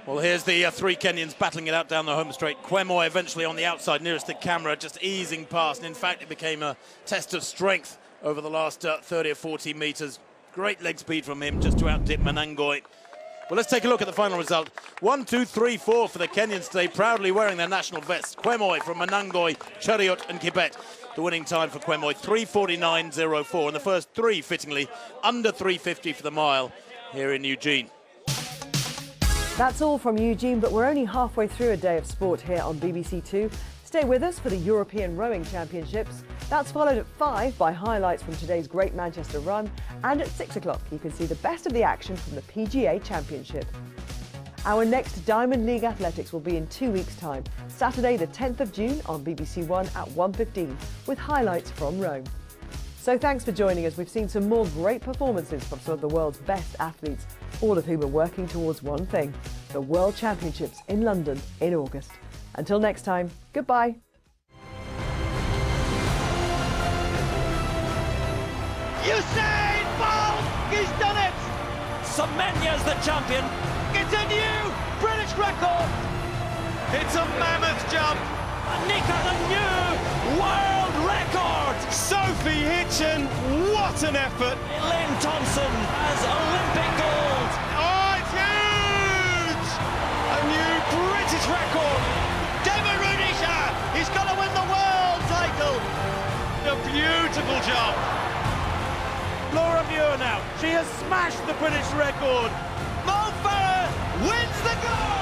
Well, here's the 3 Kenyans battling it out down the home straight. Quemoy eventually on the outside, nearest the camera, just easing past. And in fact, it became a test of strength over the last 30 or 40 metres. Great leg speed from him just to outdip Manangoy. Well, let's take a look at the final result. 1, 2, 3, 4 for the Kenyans today, proudly wearing their national vests. Quemoy from Manangoy, Chariot and Kibet. The winning time for Quemoy, 3:49.04. And the first 3, fittingly, under 3:50 for the mile here in Eugene. That's all from Eugene, but we're only halfway through a day of sport here on BBC Two. Stay with us for the European Rowing Championships. That's followed at 5 by highlights from today's Great Manchester Run, and at 6 o'clock you can see the best of the action from the PGA Championship. Our next Diamond League Athletics will be in 2 weeks' time, Saturday the 10th of June on BBC One at 1:15, with highlights from Rome. So thanks for joining us. We've seen some more great performances from some of the world's best athletes, all of whom are working towards one thing, the World Championships in London in August. Until next time, goodbye. Usain Bolt! He's done it! Semenya's the champion. It's a new British record! It's a mammoth jump! Nika, the new world record. Sophie Hitchen, what an effort! Elaine Thompson has Olympic gold. Oh, it's huge! A new British record! David Rudisha, he's going to win the world title! A beautiful jump! Laura Muir now. She has smashed the British record. Mo Farah wins the gold!